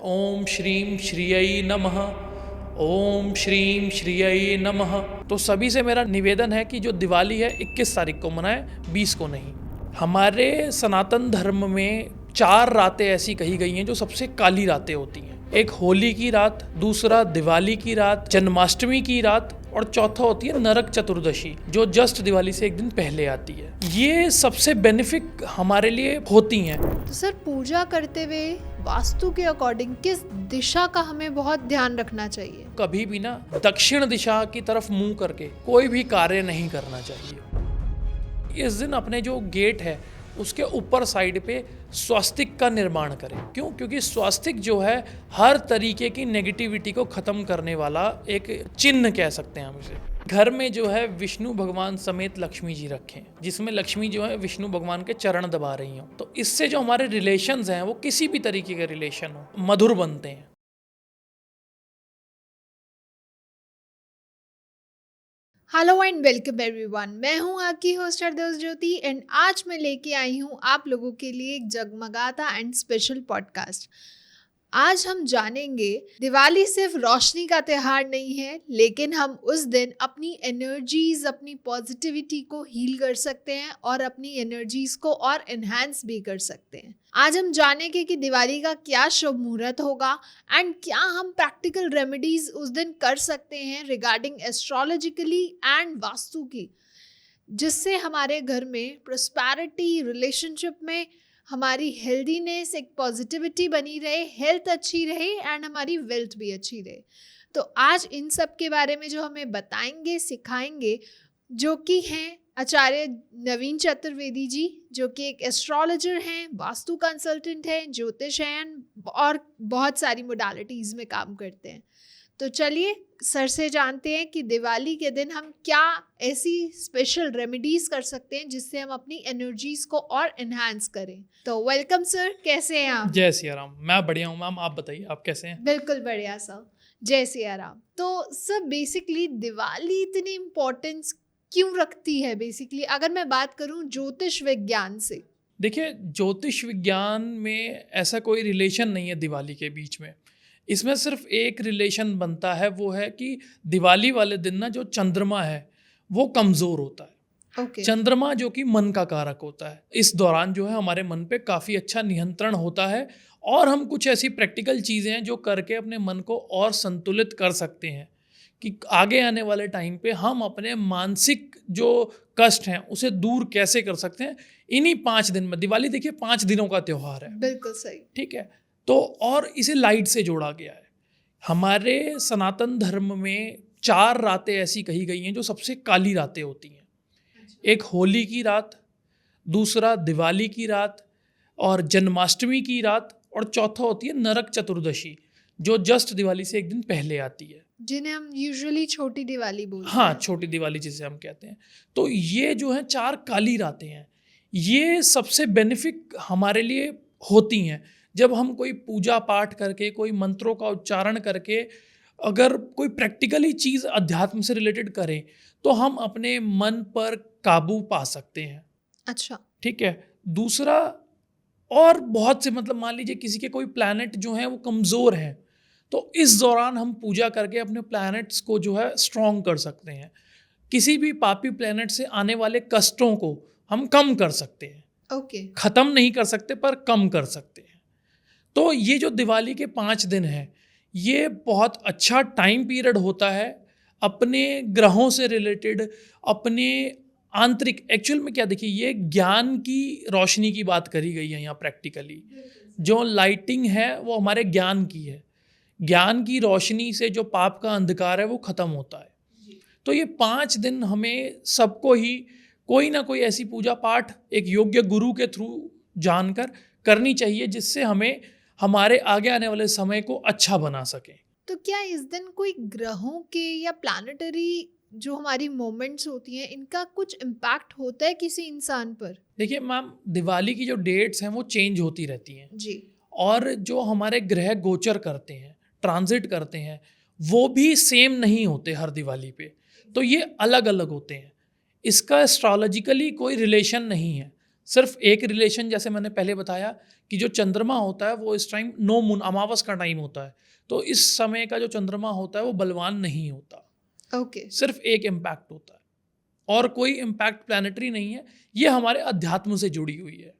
ओम श्रीम श्रीयै नमः। ओम श्रीम श्रीयै नमः। तो सभी से मेरा निवेदन है कि जो दिवाली है 21 तारीख को मनाएं, 20 को नहीं। हमारे सनातन धर्म में 4 रातें ऐसी कही गई हैं जो सबसे काली रातें होती हैं। एक होली की रात, दूसरा दिवाली की रात, जन्माष्टमी की रात और चौथा होती है नरक चतुर्दशी जो जस्ट दिवाली से एक दिन पहले आती है। ये सबसे बेनिफिक हमारे लिए होती हैं। तो सर, पूजा करते हुए वास्तु के अकॉर्डिंग किस दिशा का हमें बहुत ध्यान रखना चाहिए? कभी भी ना दक्षिण दिशा की तरफ मुंह करके कोई भी कार्य नहीं करना चाहिए। इस दिन अपने जो गेट है उसके ऊपर साइड पे स्वास्तिक का निर्माण करें। क्यों? क्योंकि स्वास्तिक जो है हर तरीके की नेगेटिविटी को खत्म करने वाला एक चिन्ह कह सकते हैं हम इसे। घर में जो है विष्णु भगवान समेत लक्ष्मी जी रखें, जिसमें लक्ष्मी जो है विष्णु भगवान के चरण दबा रही हो। तो इससे जो हमारे रिलेशंस हैं वो किसी भी तरीके के रिलेशन हो मधुर बनते हैं। Hello and welcome everyone. मैं हूं आपकी होस्ट हरदोस ज्योति एंड आज मैं लेके आई हूं आप लोगों के लिए एक जगमगाता एंड स्पेशल पॉडकास्ट। आज हम जानेंगे दिवाली सिर्फ रोशनी का त्योहार नहीं है, लेकिन हम उस दिन अपनी एनर्जीज, अपनी पॉजिटिविटी को हील कर सकते हैं और अपनी एनर्जीज को और एनहांस भी कर सकते हैं। आज हम जानेंगे कि दिवाली का क्या शुभ मुहूर्त होगा एंड क्या हम प्रैक्टिकल रेमेडीज उस दिन कर सकते हैं रिगार्डिंग एस्ट्रोलॉजिकली एंड वास्तु की, जिससे हमारे घर में प्रोस्पैरिटी, रिलेशनशिप में हमारी हेल्दीनेस, एक पॉजिटिविटी बनी रहे, हेल्थ अच्छी रहे एंड हमारी वेल्थ भी अच्छी रहे। तो आज इन सब के बारे में जो हमें बताएंगे, सिखाएंगे, जो कि हैं आचार्य नवीन चतुर्वेदी जी, जो कि एक एस्ट्रोलॉजर हैं, वास्तु कंसल्टेंट हैं, ज्योतिष हैं और बहुत सारी मोडालिटीज़ में काम करते हैं। तो चलिए सर से जानते हैं कि दिवाली के दिन हम क्या ऐसी स्पेशल रेमेडीज कर सकते हैं जिससे हम अपनी एनर्जीज को और एनहांस करें। तो वेलकम सर, कैसे हैं आप? जय सिया राम। मैं बढ़िया हूँ मैम, आप बताइए आप कैसे हैं? बिल्कुल बढ़िया सर, जय सिया राम। तो सर, बेसिकली दिवाली इतनी इम्पोर्टेंस क्यों रखती है? बेसिकली अगर मैं बात करूं ज्योतिष विज्ञान से, देखिए, ज्योतिष विज्ञान में ऐसा कोई रिलेशन नहीं है दिवाली के बीच में। इसमें सिर्फ एक रिलेशन बनता है, वो है कि दिवाली वाले दिन ना जो चंद्रमा है वो कमज़ोर होता है। ओके। चंद्रमा जो कि मन का कारक होता है, इस दौरान जो है हमारे मन पे काफ़ी अच्छा नियंत्रण होता है और हम कुछ ऐसी प्रैक्टिकल चीज़ें हैं जो करके अपने मन को और संतुलित कर सकते हैं कि आगे आने वाले टाइम पे हम अपने मानसिक जो कष्ट हैं उसे दूर कैसे कर सकते हैं इन्हीं 5 दिन में। दिवाली देखिए 5 दिनों का त्यौहार है। बिल्कुल सही। ठीक है। तो और इसे लाइट से जोड़ा गया है। हमारे सनातन धर्म में 4 रातें ऐसी कही गई हैं जो सबसे काली रातें होती हैं। एक होली की रात, दूसरा दिवाली की रात और जन्माष्टमी की रात और चौथा होती है नरक चतुर्दशी जो जस्ट दिवाली से एक दिन पहले आती है, जिन्हें हम यूजुअली छोटी दिवाली बोलते हैं। हाँ, छोटी दिवाली जिसे हम कहते हैं। तो ये जो है 4 काली रातें हैं, ये सबसे बेनिफिक हमारे लिए होती हैं। जब हम कोई पूजा पाठ करके, कोई मंत्रों का उच्चारण करके अगर कोई प्रैक्टिकली चीज़ अध्यात्म से रिलेटेड करें तो हम अपने मन पर काबू पा सकते हैं। अच्छा। ठीक है। दूसरा, और बहुत से मतलब मान लीजिए किसी के कोई प्लैनेट जो हैं वो कमज़ोर हैं, तो इस दौरान हम पूजा करके अपने प्लैनेट्स को जो है स्ट्रॉन्ग कर सकते हैं। किसी भी पापी प्लैनेट से आने वाले कष्टों को हम कम कर सकते हैं। ओके। ख़त्म नहीं कर सकते पर कम कर सकते हैं। तो ये जो दिवाली के 5 दिन हैं, ये बहुत अच्छा टाइम पीरियड होता है अपने ग्रहों से रिलेटेड, अपने आंतरिक। एक्चुअल में क्या, देखिए, ये ज्ञान की रोशनी की बात करी गई है यहाँ प्रैक्टिकली। जो लाइटिंग है वो हमारे ज्ञान की है। ज्ञान की रोशनी से जो पाप का अंधकार है वो ख़त्म होता है। तो ये 5 दिन हमें सबको ही कोई ना कोई ऐसी पूजा पाठ एक योग्य गुरु के थ्रू जानकर करनी चाहिए जिससे हमें हमारे आगे आने वाले समय को अच्छा बना सके। तो क्या इस दिन कोई ग्रहों के या प्लानिटरी जो हमारी मोमेंट्स होती हैं, इनका कुछ इम्पैक्ट होता है किसी इंसान पर? देखिए मैम, दिवाली की जो डेट्स हैं वो चेंज होती रहती हैं जी। और जो हमारे ग्रह गोचर करते हैं, ट्रांजिट करते हैं, वो भी सेम नहीं होते हर दिवाली पे। तो ये अलग अलग होते हैं। इसका एस्ट्रोलॉजिकली कोई रिलेशन नहीं है। सिर्फ एक रिलेशन, जैसे मैंने पहले बताया कि जो चंद्रमा होता है वो इस टाइम नो मून, अमावस का टाइम होता है, तो इस समय का जो चंद्रमा होता है वो बलवान नहीं होता। ओके। सिर्फ एक इम्पैक्ट होता है और कोई इम्पैक्ट प्लानिटरी नहीं है। ये हमारे अध्यात्म से जुड़ी हुई है,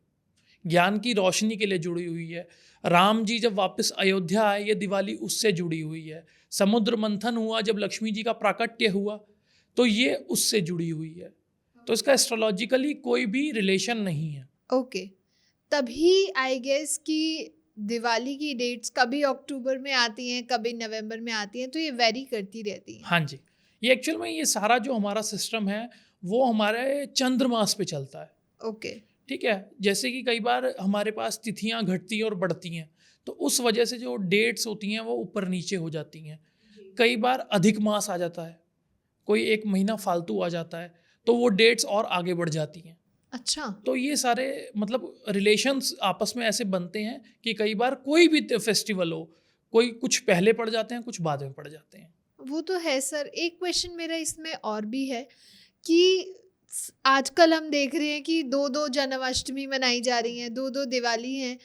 ज्ञान की रोशनी के लिए जुड़ी हुई है। राम जी जब वापस अयोध्या आए, ये दिवाली उससे जुड़ी हुई है। समुद्र मंथन हुआ जब लक्ष्मी जी का प्राकट्य हुआ, तो ये उससे जुड़ी हुई है। तो इसका एस्ट्रोलॉजिकली कोई भी रिलेशन नहीं है। ओके। तभी आई गेस कि दिवाली की डेट्स कभी अक्टूबर में आती हैं, कभी नवंबर में आती हैं, तो ये वेरी करती रहती हैं। हाँ जी, ये एक्चुअल में ये सारा जो हमारा सिस्टम है वो हमारे चंद्रमास पे चलता है। ओके। ठीक है, जैसे कि कई बार हमारे पास तिथियां घटती हैं और बढ़ती हैं, तो उस वजह से जो डेट्स होती हैं वो ऊपर नीचे हो जाती हैं। कई बार अधिक मास आ जाता है, कोई एक महीना फालतू आ जाता है, तो वो डेट्स और आगे बढ़ जाती हैं। अच्छा। तो ये सारे मतलब रिलेशंस आपस में ऐसे बनते हैं कि कई बार कोई भी फेस्टिवल हो, कोई कुछ पहले पड़ जाते हैं, कुछ बाद में पड़ जाते हैं। वो तो है सर। एक क्वेश्चन मेरा इसमें और भी है कि आजकल हम देख रहे हैं कि दो दो जन्माष्टमी मनाई जा रही हैं, दो दो दिवाली हैं,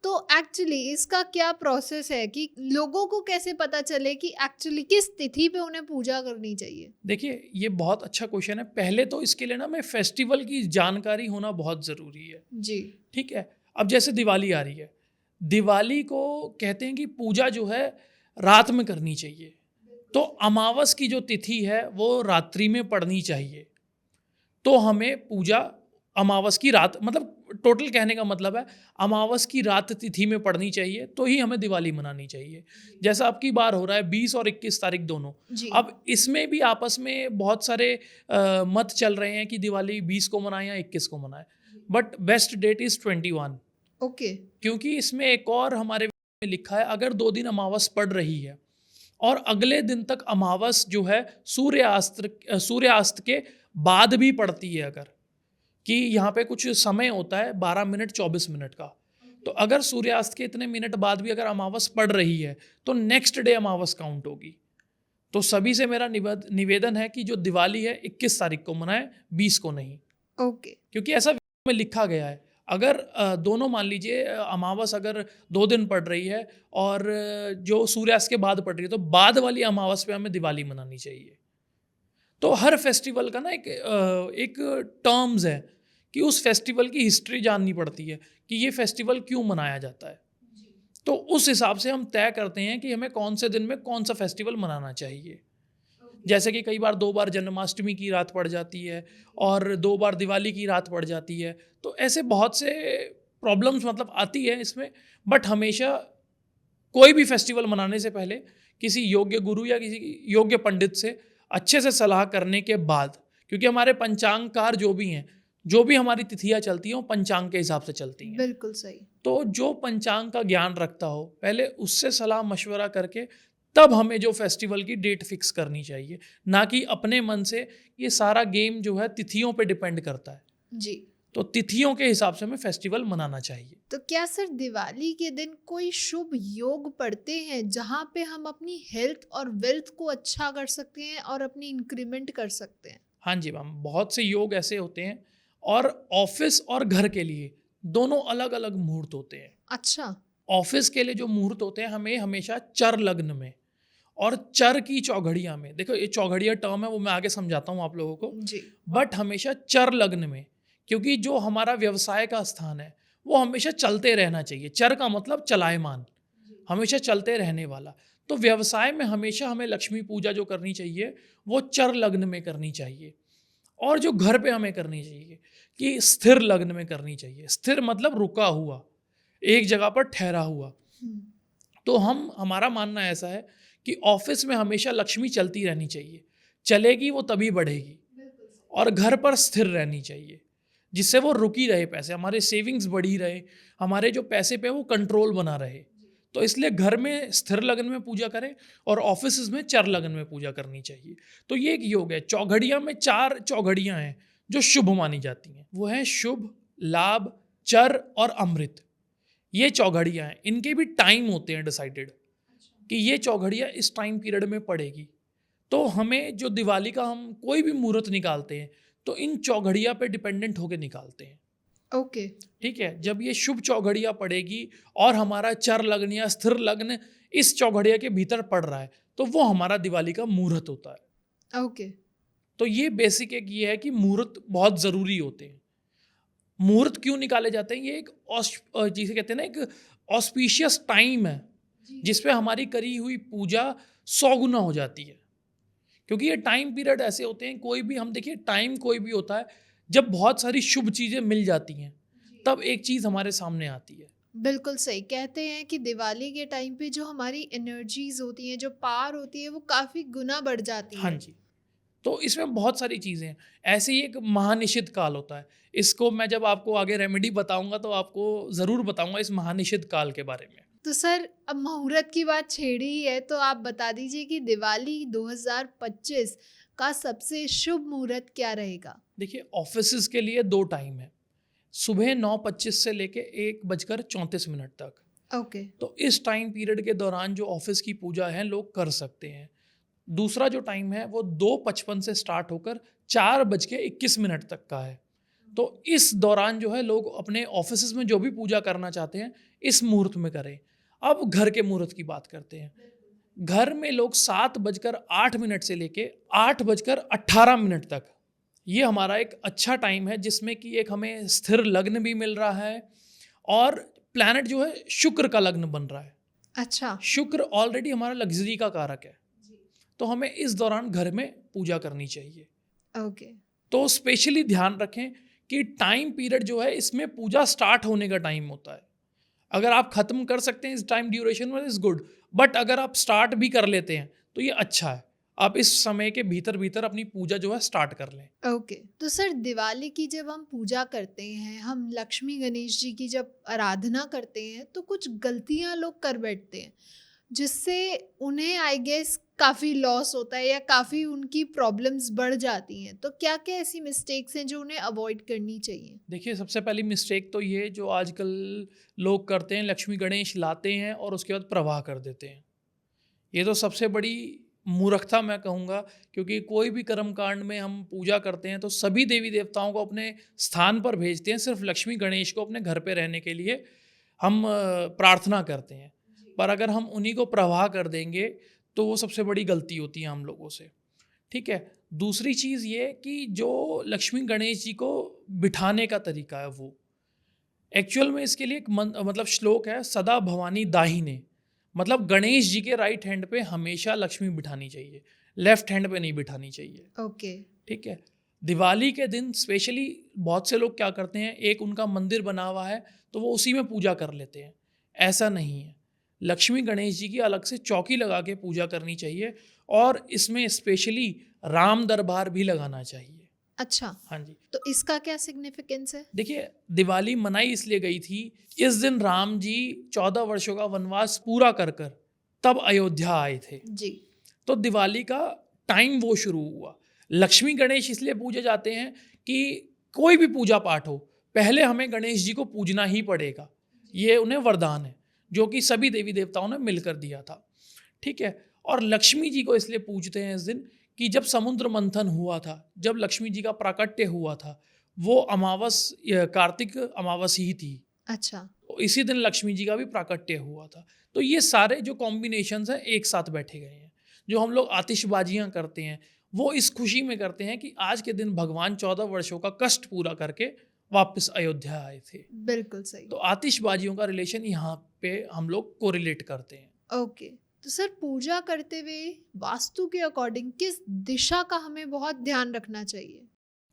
तो एक्चुअली इसका क्या प्रोसेस है कि लोगों को कैसे पता चले कि एक्चुअली किस तिथि पे उन्हें पूजा करनी चाहिए? देखिए, ये बहुत अच्छा क्वेश्चन है। पहले तो इसके लिए ना मैं फेस्टिवल की जानकारी होना बहुत ज़रूरी है। जी। ठीक है, अब जैसे दिवाली आ रही है, दिवाली को कहते हैं कि पूजा जो है रात में करनी चाहिए, तो अमावस की जो तिथि है वो रात्रि में पड़नी चाहिए। तो हमें पूजा अमावस की रात, मतलब टोटल कहने का मतलब है अमावस की रात तिथि में पड़नी चाहिए, तो ही हमें दिवाली मनानी चाहिए। जैसा आपकी बार हो रहा है 20 और 21 तारीख दोनों। जी। अब इसमें भी आपस में बहुत सारे मत चल रहे हैं कि दिवाली 20 को मनाएं या 21 को मनाएं, but best that is 21। Okay. क्योंकि इसमें एक और हमारे में लिखा है, अगर 2 दिन अमावस पड़ रही है और अगले दिन तक अमावस जो है सूर्यास्त के बाद भी पड़ती है, अगर कि यहाँ पे कुछ समय होता है 12 मिनट 24 मिनट का, तो अगर सूर्यास्त के इतने मिनट बाद भी अगर अमावस पड़ रही है तो नेक्स्ट डे अमावस काउंट होगी। तो सभी से मेरा निवेदन है कि जो दिवाली है 21 तारीख को मनाएं, 20 को नहीं। ओके। क्योंकि ऐसा में लिखा गया है, अगर दोनों मान लीजिए अमावस अगर 2 दिन पड़ रही है और जो सूर्यास्त के बाद पड़ रही है, तो बाद वाली अमावस पे हमें दिवाली मनानी चाहिए। तो हर फेस्टिवल का ना एक टर्म्स है कि उस फेस्टिवल की हिस्ट्री जाननी पड़ती है कि ये फेस्टिवल क्यों मनाया जाता है। तो उस हिसाब से हम तय करते हैं कि हमें कौन से दिन में कौन सा फेस्टिवल मनाना चाहिए। जैसे कि कई बार 2 बार जन्माष्टमी की रात पड़ जाती है और 2 बार दिवाली की रात पड़ जाती है, तो ऐसे बहुत से प्रॉब्लम्स मतलब आती है इसमें। बट हमेशा कोई भी फेस्टिवल मनाने से पहले किसी योग्य गुरु या किसी योग्य पंडित से अच्छे से सलाह करने के बाद, क्योंकि हमारे पंचांगकार जो भी हैं, जो भी हमारी तिथियां चलती हैं वो पंचांग के हिसाब से चलती हैं। बिल्कुल सही। तो जो पंचांग का ज्ञान रखता हो, पहले उससे सलाह मशवरा करके तब हमें जो फेस्टिवल की डेट फिक्स करनी चाहिए, ना कि अपने मन से। ये सारा गेम जो है तिथियों पे डिपेंड करता है, जी। तो तिथियों के हिसाब से हमें फेस्टिवल मनाना चाहिए। तो क्या सर दिवाली के दिन कोई शुभ योग पढ़ते हैं जहाँ पे हम अपनी हेल्थ और वेल्थ को अच्छा कर सकते हैं और अपनी इंक्रीमेंट कर सकते हैं? हाँ जी मैम, बहुत से योग ऐसे होते हैं, और ऑफिस और घर के लिए दोनों अलग अलग मुहूर्त होते हैं। अच्छा। ऑफिस के लिए जो मुहूर्त होते हैं, हमें हमेशा चर लग्न में और चर की चौघड़िया में, देखो ये चौघड़िया टर्म है वो मैं आगे समझाता हूँ आप लोगों को, जी। बट हमेशा चर लग्न में, क्योंकि जो हमारा व्यवसाय का स्थान है वो हमेशा चलते रहना चाहिए। चर का मतलब चलायमान, हमेशा चलते रहने वाला। तो व्यवसाय में हमेशा हमें लक्ष्मी पूजा जो करनी चाहिए वो चर लग्न में करनी चाहिए। और जो घर पे हमें करनी चाहिए कि स्थिर लग्न में करनी चाहिए। स्थिर मतलब रुका हुआ, एक जगह पर ठहरा हुआ। तो हमारा मानना ऐसा है कि ऑफिस में हमेशा लक्ष्मी चलती रहनी चाहिए, चलेगी वो तभी बढ़ेगी। और घर पर स्थिर रहनी चाहिए, जिससे वो रुकी रहे, पैसे हमारे सेविंग्स बढ़ी रहे, हमारे जो पैसे पे वो कंट्रोल बना रहे। तो इसलिए घर में स्थिर लगन में पूजा करें और ऑफिस में चर लगन में पूजा करनी चाहिए। तो ये एक योग है। चौघड़िया में 4 चौघड़ियाँ हैं जो शुभ मानी जाती हैं, वो है शुभ, लाभ, चर और अमृत। ये चौघड़ियाँ हैं, इनके भी टाइम होते हैं डिसाइडेड कि ये चौघड़िया इस टाइम पीरियड में पड़ेगी। तो हमें जो दिवाली का हम कोई भी मुहूर्त निकालते हैं तो इन चौघड़िया पे डिपेंडेंट होके निकालते हैं। ओके। ठीक है, जब ये शुभ चौघड़िया पड़ेगी और हमारा चर लग्न या स्थिर लग्न इस चौघड़िया के भीतर पड़ रहा है, तो वो हमारा दिवाली का मुहूर्त होता है। ओके। तो ये बेसिक एक ये है कि मुहूर्त बहुत ज़रूरी होते हैं। मुहूर्त क्यों निकाले जाते हैं? ये एक जिसे कहते हैं ना, एक ऑस्पिशियस टाइम है जिसपे हमारी करी हुई पूजा 100 गुना हो जाती है। क्योंकि ये टाइम पीरियड ऐसे होते हैं, कोई भी हम देखिए टाइम कोई भी होता है जब बहुत सारी शुभ चीज़ें मिल जाती हैं, तब एक चीज़ हमारे सामने आती है। बिल्कुल सही। कहते हैं कि दिवाली के टाइम पे जो हमारी एनर्जीज होती हैं, जो पावर होती है, वो काफ़ी गुना बढ़ जाती हाँ है। जी। तो इसमें बहुत सारी चीज़ें हैं। ऐसे ही एक महानिषिद्ध काल होता है। इसको मैं जब आपको आगे रेमेडी बताऊँगा तो आपको ज़रूर बताऊँगा इस महानिषिद्ध काल के बारे में। तो सर, अब मुहूर्त की बात छेड़ी ही है, तो आप बता दीजिए कि दिवाली 2025 का सबसे शुभ मुहूर्त क्या रहेगा? देखिए, ऑफ़िसेज़ के लिए 2 टाइम है। सुबह 9:25 से लेके 1:34 तक। ओके। तो इस टाइम पीरियड के दौरान जो ऑफ़िस की पूजा है लोग कर सकते हैं। दूसरा जो टाइम है वो 2:55 से स्टार्ट होकर 4:21 तक का है। तो इस दौरान जो है लोग अपने ऑफ़िसेज़ में जो भी पूजा करना चाहते हैं, इस मुहूर्त में करें। अब घर के मुहूर्त की बात करते हैं। घर में लोग 7:08 से लेके 8:18 तक, ये हमारा एक अच्छा टाइम है जिसमें कि एक हमें स्थिर लग्न भी मिल रहा है और प्लैनेट जो है शुक्र का लग्न बन रहा है। अच्छा। शुक्र ऑलरेडी हमारा लग्जरी का कारक है, तो हमें इस दौरान घर में पूजा करनी चाहिए। ओके। तो स्पेशली ध्यान रखें कि टाइम पीरियड जो है इसमें पूजा स्टार्ट होने का टाइम होता है। अगर आप ख़त्म कर सकते हैं इस टाइम ड्यूरेशन में, इज़ गुड, बट अगर आप स्टार्ट भी कर लेते हैं तो ये अच्छा है। आप इस समय के भीतर भीतर अपनी पूजा जो है स्टार्ट कर लें। ओके। तो सर, दिवाली की जब हम पूजा करते हैं, हम लक्ष्मी गणेश जी की जब आराधना करते हैं, तो कुछ गलतियां लोग कर बैठते हैं जिससे उन्हें आई गेस काफ़ी लॉस होता है या काफ़ी उनकी प्रॉब्लम्स बढ़ जाती हैं। तो क्या क्या ऐसी मिस्टेक्स हैं जो उन्हें अवॉइड करनी चाहिए? देखिए, सबसे पहली मिस्टेक तो ये जो आजकल लोग करते हैं, लक्ष्मी गणेश लाते हैं और उसके बाद प्रवाह कर देते हैं। ये तो सबसे बड़ी मूर्खता मैं कहूँगा, क्योंकि कोई भी कर्म कांड में हम पूजा करते हैं तो सभी देवी देवताओं को अपने स्थान पर भेजते हैं, सिर्फ लक्ष्मी गणेश को अपने घर पे रहने के लिए हम प्रार्थना करते हैं। पर अगर हम उन्हीं को प्रवाह कर देंगे तो वो सबसे बड़ी गलती होती है हम लोगों से। ठीक है। दूसरी चीज़ ये कि जो लक्ष्मी गणेश जी को बिठाने का तरीका है, वो एक्चुअल में इसके लिए एक मतलब श्लोक है, सदा भवानी दाहिने। मतलब गणेश जी के राइट हैंड पे हमेशा लक्ष्मी बिठानी चाहिए, लेफ्ट हैंड पे नहीं बिठानी चाहिए। ओके। ठीक है। दिवाली के दिन स्पेशली बहुत से लोग क्या करते हैं, एक उनका मंदिर बना हुआ है तो वो उसी में पूजा कर लेते हैं। ऐसा नहीं है। लक्ष्मी गणेश जी की अलग से चौकी लगा के पूजा करनी चाहिए और इसमें स्पेशली राम दरबार भी लगाना चाहिए। अच्छा। हाँ जी। तो इसका क्या सिग्निफिकेंस है? देखिए, दिवाली मनाई इसलिए गई थी, इस दिन राम जी 14 वर्षों का वनवास पूरा कर कर तब अयोध्या आए थे। जी। तो दिवाली का टाइम वो शुरू हुआ। लक्ष्मी गणेश इसलिए पूजे जाते हैं कि कोई भी पूजा पाठ हो, पहले हमें गणेश जी को पूजना ही पड़ेगा। ये उन्हें वरदान है जो कि सभी देवी देवताओं ने मिलकर दिया था। ठीक है। और लक्ष्मी जी को इसलिए पूजते हैं इस दिन कि जब समुद्र मंथन हुआ था, जब लक्ष्मी जी का प्राकट्य हुआ था, वो अमावस कार्तिक अमावस ही थी। अच्छा। तो इसी दिन लक्ष्मी जी का भी प्राकट्य हुआ था। तो ये सारे जो कॉम्बिनेशंस हैं एक साथ बैठे गए हैं। जो हम लोग आतिशबाजियां करते हैं वो इस खुशी में करते हैं कि आज के दिन भगवान 14 वर्षों का कष्ट पूरा करके वापस अयोध्या आए थे। बिल्कुल सही। तो आतिशबाजियों का रिलेशन यहाँ पे हम लोग कोरिलेट करते हैं। ओके। तो सर, पूजा करते हुए वास्तु के अकॉर्डिंग किस दिशा का हमें बहुत ध्यान रखना चाहिए?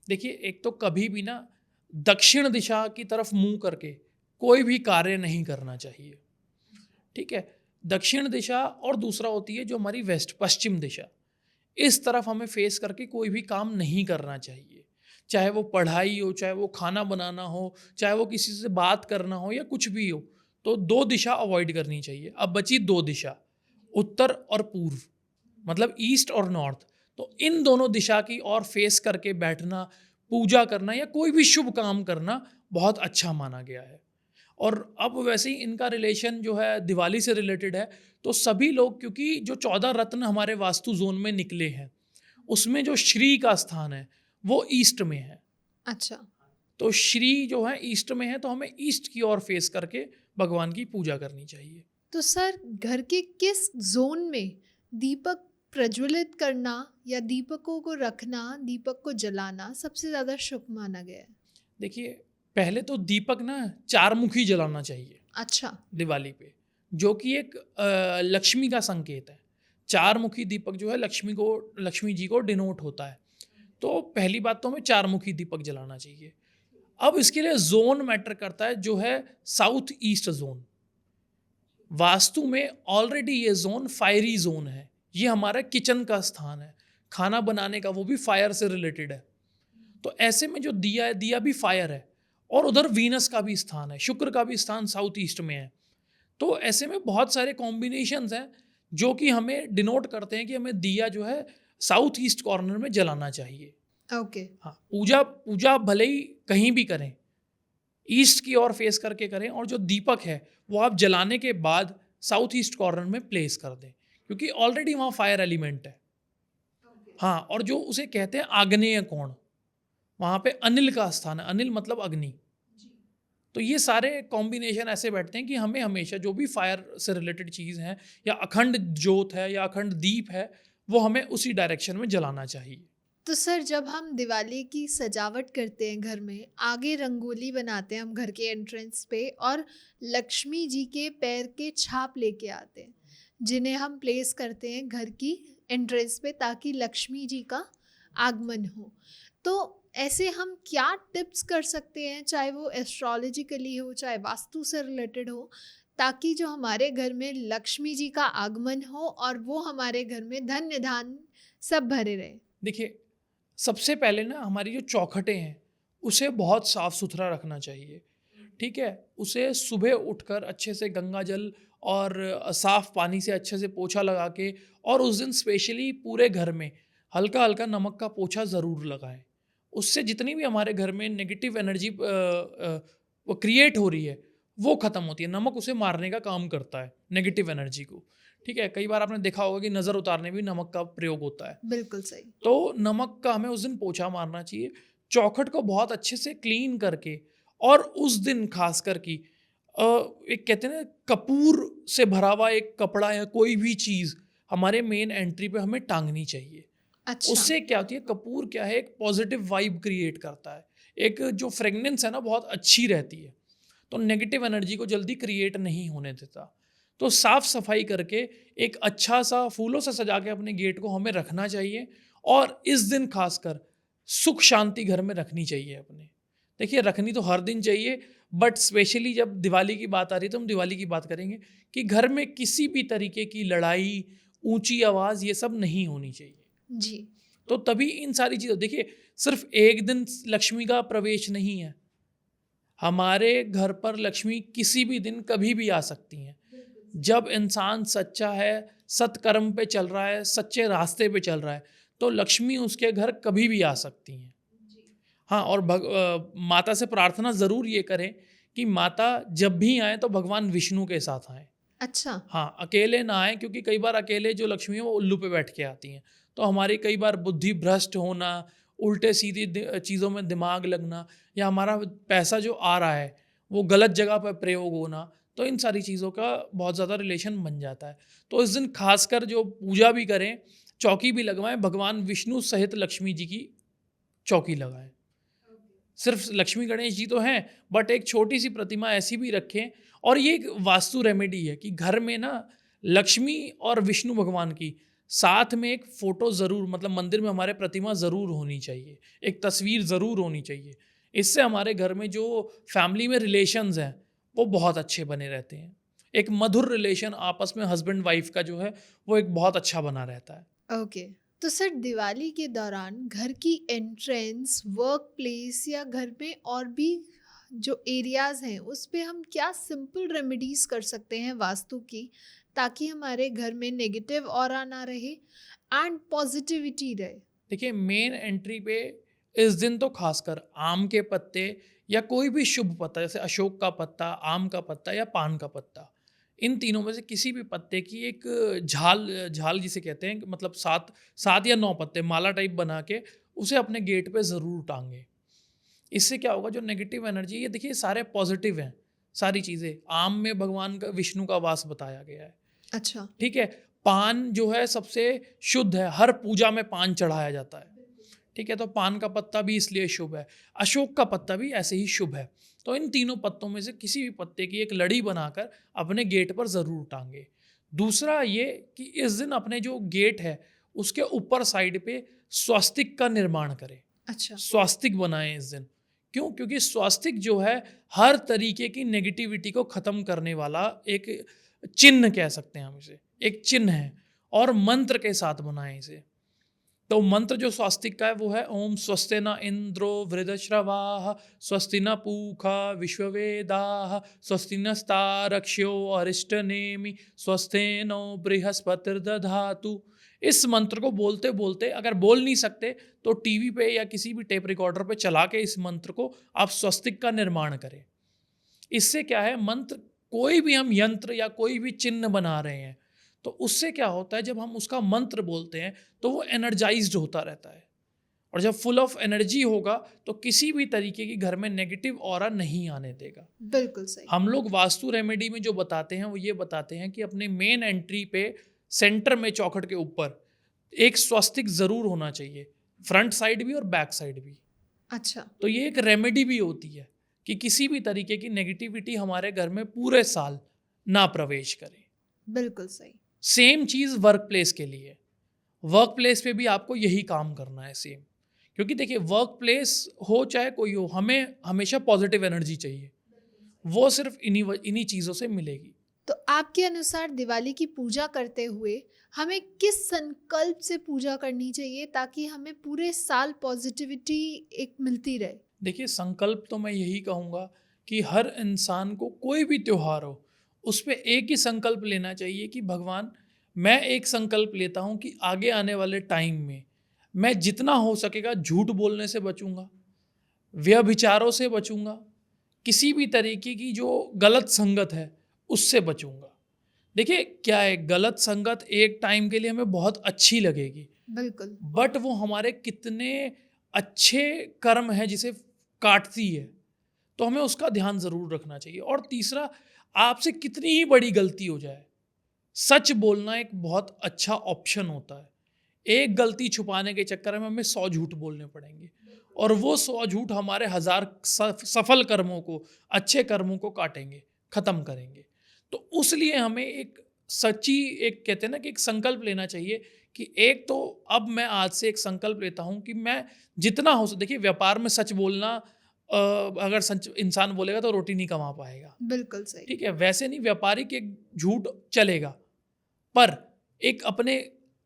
देखिए, एक तो कभी भी ना दक्षिण दिशा की तरफ मुंह करके कोई भी कार्य नहीं करना चाहिए। ठीक है। दक्षिण दिशा, और दूसरा होती है जो हमारी वेस्ट पश्चिम दिशा, इस तरफ हमें फेस करके कोई भी काम नहीं करना चाहिए। चाहे वो पढ़ाई हो, चाहे वो खाना बनाना हो, चाहे वो किसी से बात करना हो या कुछ भी हो, तो 2 दिशा अवॉइड करनी चाहिए। अब बची 2 दिशा, उत्तर और पूर्व, मतलब ईस्ट और नॉर्थ। तो इन दोनों दिशा की ओर फेस करके बैठना, पूजा करना या कोई भी शुभ काम करना बहुत अच्छा माना गया है। और अब वैसे ही इनका रिलेशन जो है दिवाली से रिलेटेड है, तो सभी लोग, क्योंकि जो 14 रत्न हमारे वास्तु जोन में निकले हैं उसमें जो श्री का स्थान है वो ईस्ट में है। अच्छा। तो श्री जो है ईस्ट में है, तो हमें ईस्ट की ओर फेस करके भगवान की पूजा करनी चाहिए। तो सर, घर के किस जोन में दीपक प्रज्वलित करना या दीपकों को रखना, दीपक को जलाना सबसे ज़्यादा शुभ माना गया है? देखिए, पहले तो दीपक ना 4 मुखी जलाना चाहिए अच्छा। दिवाली पे, जो कि एक लक्ष्मी का संकेत है। 4 मुखी दीपक जो है लक्ष्मी जी को डिनोट होता है। तो पहली बात तो हमें 4 मुखी दीपक जलाना चाहिए। अब इसके लिए जोन मैटर करता है, जो है साउथ ईस्ट जोन। वास्तु में ऑलरेडी ये जोन फायरी जोन है। ये हमारा किचन का स्थान है, खाना बनाने का, वो भी फायर से रिलेटेड है। तो ऐसे में जो दिया है, दिया भी फायर है, और उधर वीनस का भी स्थान है, शुक्र का भी स्थान साउथ ईस्ट में है। तो ऐसे में बहुत सारे कॉम्बिनेशंस हैं जो कि हमें डिनोट करते हैं कि हमें दिया जो है साउथ ईस्ट कॉर्नर में जलाना चाहिए। ओके। हाँ, पूजा पूजा भले ही कहीं भी करें, ईस्ट की ओर फेस करके करें, और जो दीपक है वो आप जलाने के बाद साउथ ईस्ट कॉर्नर में प्लेस कर दें, क्योंकि ऑलरेडी वहाँ फायर एलिमेंट है। हाँ, और जो उसे कहते हैं आग्नेय कोण, वहाँ पे अनिल का स्थान है। अनिल मतलब अग्नि। तो ये सारे कॉम्बिनेशन ऐसे बैठते हैं कि हमें हमेशा जो भी फायर से रिलेटेड चीज़ है, या अखंड ज्योत है या अखंड दीप है, वो हमें उसी डायरेक्शन में जलाना चाहिए। तो सर, जब हम दिवाली की सजावट करते हैं घर में, आगे रंगोली बनाते हैं हम घर के एंट्रेंस पे, और लक्ष्मी जी के पैर के छाप लेके आते हैं, जिन्हें हम प्लेस करते हैं घर की एंट्रेंस पे, ताकि लक्ष्मी जी का आगमन हो। तो ऐसे हम क्या टिप्स कर सकते हैं, चाहे वो एस्ट्रोलॉजिकली हो, चाहे वास्तु से रिलेटेड हो, ताकि जो हमारे घर में लक्ष्मी जी का आगमन हो और वो हमारे घर में धन्य धान्य सब भरे रहे? देखिए, सबसे पहले ना हमारी जो चौखटें हैं उसे बहुत साफ सुथरा रखना चाहिए। ठीक है, उसे सुबह उठकर अच्छे से गंगा जल और साफ पानी से अच्छे से पोछा लगा के, और उस दिन स्पेशली पूरे घर में हल्का हल्का नमक का पोछा ज़रूर लगाएं। उससे जितनी भी हमारे घर में नेगेटिव एनर्जी वो क्रिएट हो रही है, वो ख़त्म होती है। नमक उसे मारने का काम करता है, नेगेटिव एनर्जी को। ठीक है, कई बार आपने देखा होगा कि नज़र उतारने में भी नमक का प्रयोग होता है। बिल्कुल सही। तो नमक का हमें उस दिन पोछा मारना चाहिए, चौखट को बहुत अच्छे से क्लीन करके, और उस दिन खास कर की एक कहते हैं ना, कपूर से भरा हुआ एक कपड़ा या कोई भी चीज़ हमारे मेन एंट्री पे हमें टांगनी चाहिए। अच्छा। उससे क्या होती है, कपूर क्या है, एक पॉजिटिव वाइब क्रिएट करता है। एक जो फ्रेगनेंस है ना, बहुत अच्छी रहती है, तो नेगेटिव एनर्जी को जल्दी क्रिएट नहीं होने देता। तो साफ सफाई करके एक अच्छा सा फूलों से सजा के अपने गेट को हमें रखना चाहिए, और इस दिन खासकर सुख शांति घर में रखनी चाहिए अपने। देखिए, रखनी तो हर दिन चाहिए, बट स्पेशली जब दिवाली की बात आ रही है तो हम दिवाली की बात करेंगे कि घर में किसी भी तरीके की लड़ाई, ऊंची आवाज़, ये सब नहीं होनी चाहिए। जी। तो तभी इन सारी चीज़ों, देखिए, सिर्फ एक दिन लक्ष्मी का प्रवेश नहीं है, हमारे घर पर लक्ष्मी किसी भी दिन कभी भी आ सकती हैं। जब इंसान सच्चा है, सत्कर्म पे चल रहा है, सच्चे रास्ते पे चल रहा है, तो लक्ष्मी उसके घर कभी भी आ सकती हैं। हाँ, और माता से प्रार्थना ज़रूर ये करें कि माता जब भी आए तो भगवान विष्णु के साथ आएँ। अच्छा। हाँ, अकेले ना आएँ, क्योंकि कई बार अकेले जो लक्ष्मी है वो उल्लू पे बैठ के आती हैं। तो हमारी कई बार बुद्धि भ्रष्ट होना, उल्टे सीधी चीज़ों में दिमाग लगना, या हमारा पैसा जो आ रहा है वो गलत जगह पर प्रयोग होना, तो इन सारी चीज़ों का बहुत ज़्यादा रिलेशन बन जाता है। तो इस दिन खासकर जो पूजा भी करें, चौकी भी लगवाएं, भगवान विष्णु सहित लक्ष्मी जी की चौकी लगाएं। सिर्फ लक्ष्मी गणेश जी तो हैं, बट एक छोटी सी प्रतिमा ऐसी भी रखें। और ये एक वास्तु रेमेडी है कि घर में ना लक्ष्मी और विष्णु भगवान की साथ में एक फोटो ज़रूर, मतलब मंदिर में हमारे प्रतिमा ज़रूर होनी चाहिए, एक तस्वीर ज़रूर होनी चाहिए। इससे हमारे घर में जो फैमिली में रिलेशंस हैं वो बहुत अच्छे बने रहते हैं। एक मधुर रिलेशन आपस में हस्बैंड वाइफ का जो है वो एक बहुत अच्छा बना रहता है। ओके। तो सर, दिवाली के दौरान घर की एंट्रेंस, वर्क प्लेस या घर में और भी जो एरियाज हैं उस पे हम क्या सिंपल रेमेडीज कर सकते हैं वास्तु की, ताकि हमारे घर में नेगेटिव ऑरा ना रहे एंड पॉजिटिविटी रहे? देखिए, मेन एंट्री पे इस दिन तो खासकर आम के पत्ते या कोई भी शुभ पत्ता, जैसे अशोक का पत्ता, आम का पत्ता या पान का पत्ता, इन तीनों में से किसी भी पत्ते की एक झाल झाल जिसे कहते हैं, मतलब 7 या 9 पत्ते माला टाइप बना के उसे अपने गेट पे ज़रूर टांगें। इससे क्या होगा, जो नेगेटिव एनर्जी, ये देखिए सारे पॉजिटिव हैं, सारी चीज़ें। आम में भगवान का, विष्णु का वास बताया गया है, अच्छा। ठीक है। पान जो है सबसे शुद्ध है, हर पूजा में पान चढ़ाया जाता है, ठीक है। तो पान का पत्ता भी इसलिए शुभ है, अशोक का पत्ता भी ऐसे ही शुभ है। तो इन तीनों पत्तों में से किसी भी पत्ते की एक लड़ी बनाकर अपने गेट पर ज़रूर टांगे। दूसरा ये कि इस दिन अपने जो गेट है उसके ऊपर साइड पे स्वास्तिक का निर्माण करें, अच्छा। स्वास्तिक बनाएं इस दिन। क्यों? क्योंकि स्वास्तिक जो है हर तरीके की नेगेटिविटी को ख़त्म करने वाला एक चिन्ह कह सकते हैं हम इसे, एक चिन्ह है। और मंत्र के साथ बनाएं इसे। तो मंत्र जो स्वास्तिक का है वो है ओम स्वस्ति न इंद्रो वृद्धश्रवाः स्वस्ति न पूषा विश्ववेदाः स्वस्ति नस्तारक्ष्यो अरिष्टनेमि स्वस्ति नो बृहस्पतिर्दधातु। इस मंत्र को बोलते बोलते, अगर बोल नहीं सकते तो टीवी पे या किसी भी टेप रिकॉर्डर पे चला के इस मंत्र को आप स्वस्तिक का निर्माण करें। इससे क्या है, मंत्र, कोई भी हम यंत्र या कोई भी चिन्ह बना रहे हैं तो उससे क्या होता है, जब हम उसका मंत्र बोलते हैं तो वो एनर्जाइज्ड होता रहता है। और जब फुल ऑफ एनर्जी होगा तो किसी भी तरीके की घर में नेगेटिव ऑरा नहीं आने देगा। बिल्कुल सही। हम लोग वास्तु रेमेडी में जो बताते हैं वो ये बताते हैं कि अपने मेन एंट्री पे सेंटर में चौखट के ऊपर एक स्वस्तिक जरूर होना चाहिए, फ्रंट साइड भी और बैक साइड भी। अच्छा। तो ये एक रेमेडी भी होती है कि किसी भी तरीके की नेगेटिविटी हमारे घर में पूरे साल ना प्रवेश करे। बिल्कुल सही। सेम चीज़ वर्क प्लेस के लिए, वर्क प्लेस पे भी आपको यही काम करना है सेम। क्योंकि देखिए वर्क प्लेस हो चाहे कोई हो, हमें हमेशा पॉजिटिव एनर्जी चाहिए, वो सिर्फ इन्हीं चीज़ों से मिलेगी। तो आपके अनुसार दिवाली की पूजा करते हुए हमें किस संकल्प से पूजा करनी चाहिए ताकि हमें पूरे साल पॉजिटिविटी एक मिलती रहे? देखिए संकल्प तो मैं यही कहूँगा कि हर इंसान को कोई भी त्योहार हो उस पर एक ही संकल्प लेना चाहिए कि भगवान, मैं एक संकल्प लेता हूँ कि आगे आने वाले टाइम में मैं जितना हो सकेगा झूठ बोलने से बचूंगा, व्यभिचारों से बचूंगा, किसी भी तरीके की जो गलत संगत है उससे बचूंगा। देखिए क्या है, गलत संगत एक टाइम के लिए हमें बहुत अच्छी लगेगी, बिल्कुल। बट वो हमारे कितने अच्छे कर्म है जिसे काटती है, तो हमें उसका ध्यान जरूर रखना चाहिए। और तीसरा, आपसे कितनी ही बड़ी गलती हो जाए, सच बोलना एक बहुत अच्छा ऑप्शन होता है। एक गलती छुपाने के चक्कर में हमें 100 झूठ बोलने पड़ेंगे और वो 100 झूठ हमारे 1000 सफल कर्मों को, अच्छे कर्मों को काटेंगे, खत्म करेंगे। तो उसलिए हमें एक सच्ची, एक कहते हैं ना कि एक संकल्प लेना चाहिए कि एक तो अब मैं आज से एक संकल्प लेता हूं कि मैं जितना हो सके, देखिए व्यापार में सच बोलना, अगर सच इंसान बोलेगा तो रोटी नहीं कमा पाएगा, बिल्कुल सही। ठीक है। वैसे नहीं, व्यापारिक एक झूठ चलेगा, पर एक अपने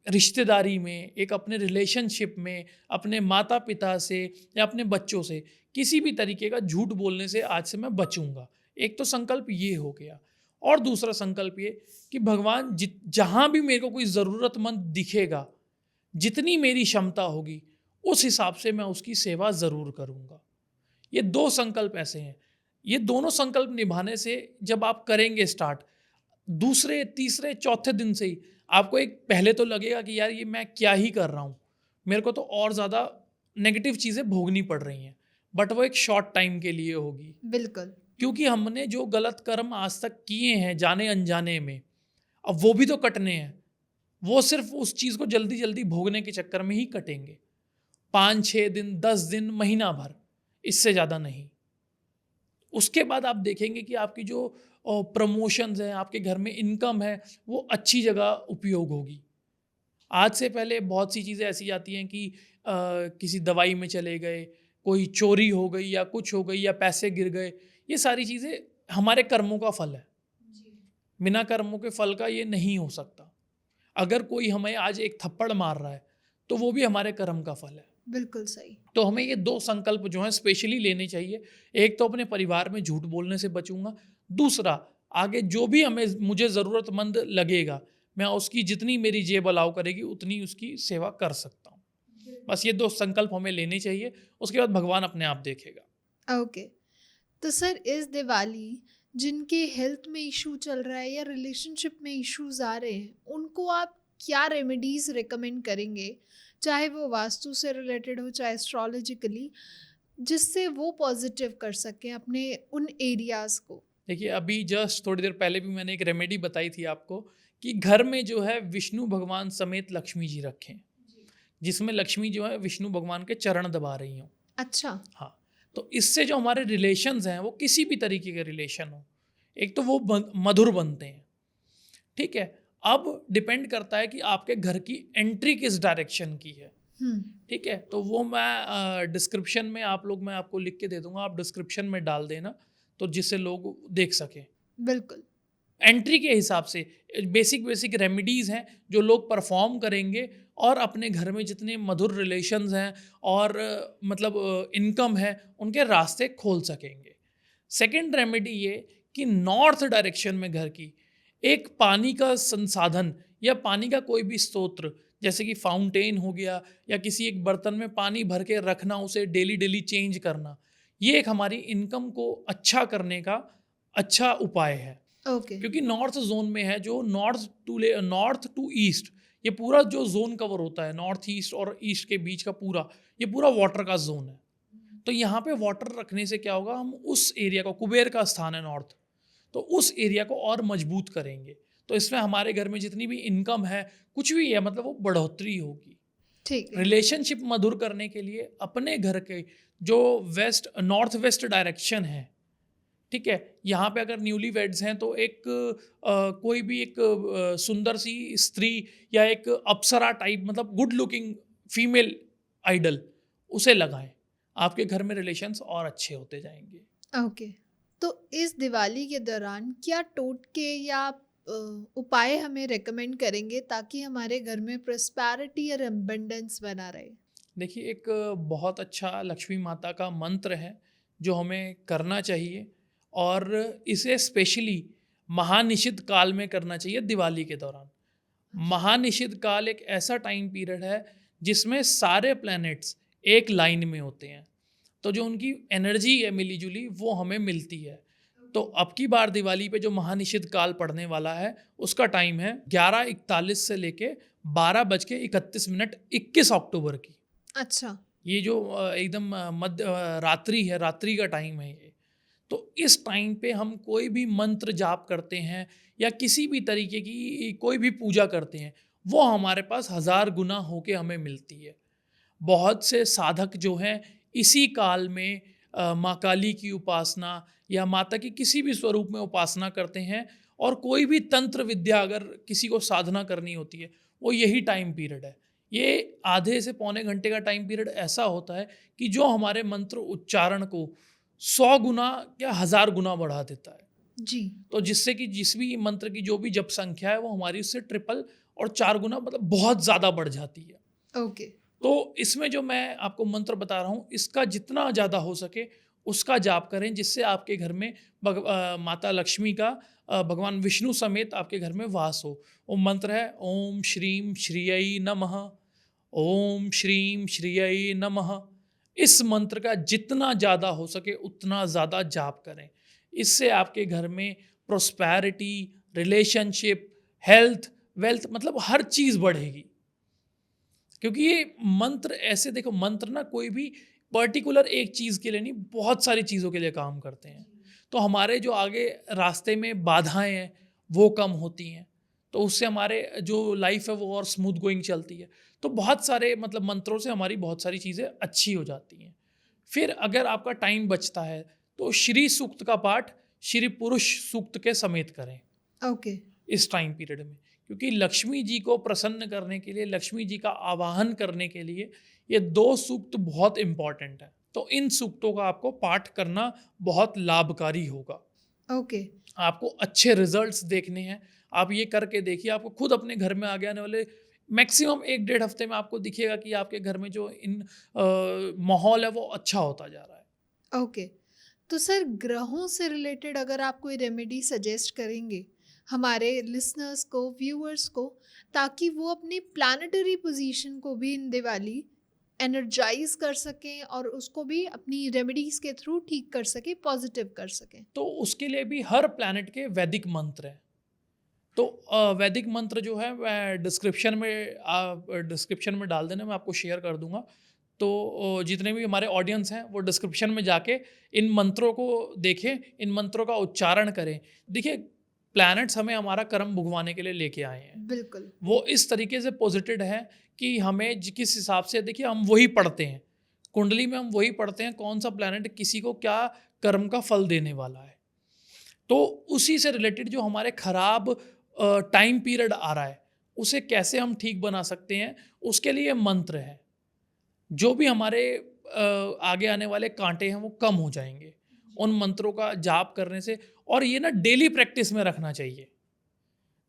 रिश्तेदारी में, एक अपने रिलेशनशिप में, अपने माता पिता से या अपने बच्चों से किसी भी तरीके का झूठ बोलने से आज से मैं बचूंगा। एक तो संकल्प ये हो गया। और दूसरा संकल्प ये कि भगवान जहाँ भी मेरे को कोई ज़रूरतमंद दिखेगा, जितनी मेरी क्षमता होगी उस हिसाब से मैं उसकी सेवा ज़रूर करूँगा। ये 2 संकल्प ऐसे हैं। ये दोनों संकल्प निभाने से जब आप करेंगे स्टार्ट, दूसरे, तीसरे, चौथे दिन से ही आपको एक पहले तो लगेगा कि यार ये मैं क्या ही कर रहा हूँ, मेरे को तो और ज़्यादा नेगेटिव चीज़ें भोगनी पड़ रही हैं, बट वो एक शॉर्ट टाइम के लिए होगी। बिल्कुल। क्योंकि हमने जो गलत कर्म आज तक किए हैं जाने अनजाने में, अब वो भी तो कटने हैं। वो सिर्फ उस चीज़ को जल्दी जल्दी भोगने के चक्कर में ही कटेंगे। 5-6 दिन, 10 दिन, महीना भर, इससे ज़्यादा नहीं। उसके बाद आप देखेंगे कि आपकी जो प्रमोशंस हैं, आपके घर में इनकम है, वो अच्छी जगह उपयोग होगी। आज से पहले बहुत सी चीज़ें ऐसी आती हैं कि किसी दवाई में चले गए, कोई चोरी हो गई या कुछ हो गई या पैसे गिर गए। ये सारी चीज़ें हमारे कर्मों का फल है। बिना कर्मों के फल का ये नहीं हो सकता। अगर कोई हमें आज एक थप्पड़ मार रहा है तो वो भी हमारे कर्म का फल है। बिल्कुल सही। तो हमें ये 2 संकल्प जो हैं स्पेशली लेने चाहिए। एक तो अपने परिवार में झूठ बोलने से बचूंगा, दूसरा आगे जो भी मुझे ज़रूरतमंद लगेगा, मैं उसकी जितनी मेरी जेब अलाउ करेगी उतनी उसकी सेवा कर सकता हूँ। बस ये 2 संकल्प हमें लेने चाहिए, उसके बाद भगवान अपने आप देखेगा। ओके। तो सर इस दिवाली जिनके हेल्थ में इशू चल रहा है या रिलेशनशिप में इश्यूज आ रहे हैं, उनको आप क्या रेमेडीज रिकमेंड करेंगे, चाहे वो वास्तु से रिलेटेड हो चाहे एस्ट्रोलॉजिकली, जिससे वो पॉजिटिव कर सकें अपने उन एरियाज़ को? देखिए, अभी जस्ट थोड़ी देर पहले भी मैंने एक रेमेडी बताई थी आपको कि घर में जो है विष्णु भगवान समेत लक्ष्मी जी रखें, जिसमें लक्ष्मी जो है विष्णु भगवान के चरण दबा रही हों। अच्छा। हाँ, तो इससे जो हमारे रिलेशंस हैं वो किसी भी तरीके के रिलेशन हो, एक तो वो मधुर बनते हैं। ठीक है, अब डिपेंड करता है कि आपके घर की एंट्री किस डायरेक्शन की है। हुँ, ठीक है, तो वो मैं डिस्क्रिप्शन में मैं आपको लिख के दे दूंगा, आप डिस्क्रिप्शन में डाल देना, तो जिससे लोग देख सकें। बिल्कुल। एंट्री के हिसाब से बेसिक बेसिक रेमेडीज़ हैं जो लोग परफॉर्म करेंगे और अपने घर में जितने मधुर रिलेशंस हैं और मतलब इनकम है उनके रास्ते खोल सकेंगे। सेकंड रेमेडी ये कि नॉर्थ डायरेक्शन में घर की एक पानी का संसाधन या पानी का कोई भी स्रोत, जैसे कि फाउंटेन हो गया या किसी एक बर्तन में पानी भर के रखना, उसे डेली डेली चेंज करना, ये एक हमारी इनकम को अच्छा करने का अच्छा उपाय है। ओके। क्योंकि नॉर्थ जोन में है, जो नॉर्थ टू ईस्ट, ये पूरा जो जोन कवर होता है नॉर्थ ईस्ट और ईस्ट के बीच का पूरा, ये पूरा वाटर का जोन है। तो यहाँ पे वाटर रखने से क्या होगा, हम उस एरिया को, कुबेर का स्थान है नॉर्थ, तो उस एरिया को और मजबूत करेंगे। तो इसमें हमारे घर में जितनी भी इनकम है, कुछ भी है, मतलब वो बढ़ोतरी होगी। ठीक है। रिलेशनशिप मधुर करने के लिए अपने घर के जो नॉर्थ वेस्ट डायरेक्शन है, ठीक है, यहाँ पे अगर न्यूली वेड्स हैं तो एक कोई भी एक सुंदर सी स्त्री या एक अप्सरा टाइप, मतलब गुड लुकिंग फीमेल आइडल, उसे लगाएं, आपके घर में रिलेशंस और अच्छे होते जाएंगे। ओके। तो इस दिवाली के दौरान क्या टोटके या उपाय हमें रेकमेंड करेंगे ताकि हमारे घर में प्रॉस्पेरिटी और अबंडेंस बना रहे? देखिए, एक बहुत अच्छा लक्ष्मी माता का मंत्र है जो हमें करना चाहिए, और इसे स्पेशली महानिषिद्ध काल में करना चाहिए दिवाली के दौरान। महानिषिद्ध काल एक ऐसा टाइम पीरियड है जिसमें सारे प्लैनेट्स एक लाइन में होते हैं, तो जो उनकी एनर्जी है मिली जुली वो हमें मिलती है। तो अब की बार दिवाली पे जो महानिषिद्ध काल पड़ने वाला है उसका टाइम है 11:41 से लेके 12:31 21 अक्टूबर की। अच्छा। ये जो एकदम मध्य रात्रि है, रात्रि का टाइम है ये। तो इस टाइम पे हम कोई भी मंत्र जाप करते हैं या किसी भी तरीके की कोई भी पूजा करते हैं, वो हमारे पास 1000 गुना होके हमें मिलती है। बहुत से साधक जो हैं इसी काल में माँ काली की उपासना या माता की किसी भी स्वरूप में उपासना करते हैं, और कोई भी तंत्र विद्या अगर किसी को साधना करनी होती है, वो यही टाइम पीरियड है। ये आधे से पौने घंटे का टाइम पीरियड ऐसा होता है कि जो हमारे मंत्र उच्चारण को 100 गुना या 1000 गुना बढ़ा देता है। जी। तो जिससे कि जिस भी मंत्र की जो भी जप संख्या है वो हमारी उससे ट्रिपल और 4 गुना, मतलब बहुत ज़्यादा बढ़ जाती है। ओके। तो इसमें जो मैं आपको मंत्र बता रहा हूँ, इसका जितना ज़्यादा हो सके उसका जाप करें, जिससे आपके घर में माता लक्ष्मी का भगवान विष्णु समेत आपके घर में वास हो। वो मंत्र है ओम श्रीम श्रीयै नमः, ओम श्रीम श्रीयै नमः। इस मंत्र का जितना ज़्यादा हो सके उतना ज़्यादा जाप करें। इससे आपके घर में प्रोस्पैरिटी, रिलेशनशिप, हेल्थ, वेल्थ, मतलब हर चीज़ बढ़ेगी। क्योंकि ये मंत्र ऐसे, देखो मंत्र ना कोई भी पर्टिकुलर एक चीज़ के लिए नहीं, बहुत सारी चीज़ों के लिए काम करते हैं। तो हमारे जो आगे रास्ते में बाधाएं हैं वो कम होती हैं, तो उससे हमारे जो लाइफ है वो और स्मूथ गोइंग चलती है। तो बहुत सारे मतलब मंत्रों से हमारी बहुत सारी चीज़ें अच्छी हो जाती हैं। फिर अगर आपका टाइम बचता है तो श्री सूक्त का पाठ श्री पुरुष सूक्त के समेत करें ओके। इस टाइम पीरियड में, क्योंकि लक्ष्मी जी को प्रसन्न करने के लिए, लक्ष्मी जी का आवाहन करने के लिए ये 2 सूक्त बहुत इंपॉर्टेंट है। तो इन सूक्तों का आपको पाठ करना बहुत लाभकारी होगा। ओके। आपको अच्छे रिजल्ट्स देखने हैं, आप ये करके देखिए, आपको खुद अपने घर में आगे आने वाले मैक्सिमम 1-1.5 हफ्ते में आपको दिखेगा कि आपके घर में जो माहौल है वो अच्छा होता जा रहा है। ओके। तो सर ग्रहों से रिलेटेड अगर आप कोई रेमेडी सजेस्ट करेंगे हमारे लिसनर्स को, व्यूअर्स को, ताकि वो अपनी प्लानिटरी पोजीशन को भी इन दिवाली एनर्जाइज कर सकें और उसको भी अपनी रेमेडीज के थ्रू ठीक कर सकें, पॉजिटिव कर सकें? तो उसके लिए भी हर प्लैनेट के वैदिक मंत्र हैं। तो वैदिक मंत्र जो है मैं डिस्क्रिप्शन में डाल देना, मैं आपको शेयर कर दूंगा। तो जितने भी हमारे ऑडियंस हैं वो डिस्क्रिप्शन में जाके इन मंत्रों को देखें, इन मंत्रों का उच्चारण करें। देखिए, प्लैनेट्स हमें हमारा कर्म भुगवाने के लिए लेके आए हैं। बिल्कुल। वो इस तरीके से पॉजिटेड है कि हमें किस हिसाब से, देखिए हम वही पढ़ते हैं कुंडली में, हम वही पढ़ते हैं कौन सा प्लैनेट किसी को क्या कर्म का फल देने वाला है। तो उसी से रिलेटेड जो हमारे खराब टाइम पीरियड आ रहा है उसे कैसे हम ठीक बना सकते हैं, उसके लिए मंत्र है। जो भी हमारे आगे आने वाले कांटे हैं वो कम हो जाएंगे उन मंत्रों का जाप करने से। और ये ना डेली प्रैक्टिस में रखना चाहिए।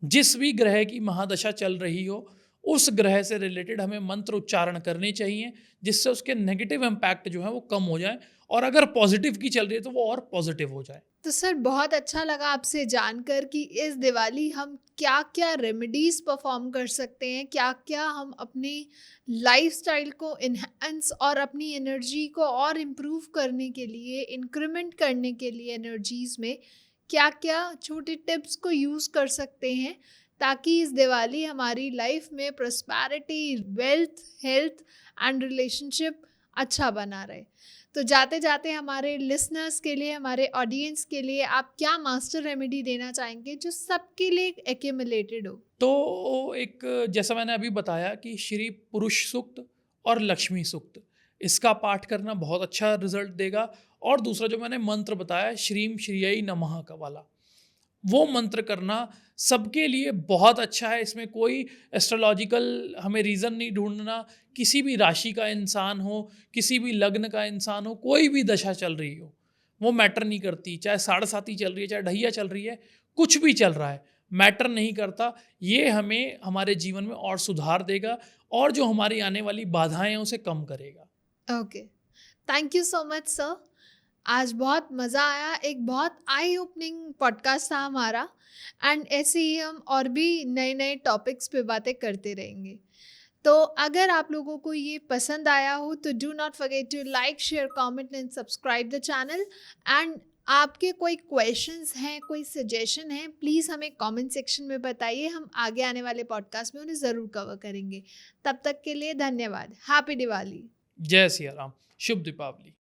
जिस भी ग्रह की महादशा चल रही हो उस ग्रह से रिलेटेड हमें मंत्र उच्चारण करने चाहिए, जिससे उसके नेगेटिव इम्पैक्ट जो है वो कम हो जाए, और अगर पॉजिटिव की चल रही है तो वो और पॉजिटिव हो जाए। तो सर बहुत अच्छा लगा आपसे जानकर कि इस दिवाली हम क्या क्या रेमेडीज़ परफॉर्म कर सकते हैं, क्या क्या हम अपनी लाइफस्टाइल को इन्हेंस और अपनी एनर्जी को और इम्प्रूव करने के लिए, इंक्रीमेंट करने के लिए एनर्जीज़ में क्या क्या छोटे टिप्स को यूज़ कर सकते हैं, ताकि इस दिवाली हमारी लाइफ में prosperity, wealth, health and relationship अच्छा बना रहे। तो जाते जाते हमारे लिसनर्स के लिए, हमारे ऑडियंस के लिए आप क्या मास्टर रेमेडी देना चाहेंगे जो सबके लिए एक्यूमुलेटेड हो? तो एक, जैसा मैंने अभी बताया कि श्री पुरुष सूक्त और लक्ष्मी सूक्त, इसका पाठ करना बहुत अच्छा रिजल्ट देगा। और दूसरा जो मैंने मंत्र बताया श्रीम श्रीयई नमः का वाला, वो मंत्र करना सबके लिए बहुत अच्छा है। इसमें कोई एस्ट्रोलॉजिकल हमें रीज़न नहीं ढूंढना। किसी भी राशि का इंसान हो, किसी भी लग्न का इंसान हो, कोई भी दशा चल रही हो, वो मैटर नहीं करती। चाहे साढ़े साती चल रही है, चाहे ढैया चल रही है, कुछ भी चल रहा है, मैटर नहीं करता। ये हमें हमारे जीवन में और सुधार देगा और जो हमारी आने वाली बाधाएं हैं उसे कम करेगा। Okay, thank you so much sir. आज बहुत मज़ा आया, एक बहुत आई ओपनिंग पॉडकास्ट था हमारा, एंड ऐसे ही हम और भी नए नए टॉपिक्स पे बातें करते रहेंगे। तो अगर आप लोगों को ये पसंद आया हो तो do not forget to like, share, comment and subscribe the channel. And आपके कोई क्वेश्चंस हैं, कोई सजेशन है, प्लीज़ हमें कमेंट सेक्शन में बताइए। हम आगे आने वाले पॉडकास्ट में उन्हें ज़रूर कवर करेंगे। तब तक के लिए धन्यवाद। हैप्पी दिवाली। जय सिया राम, शुभ दीपावली।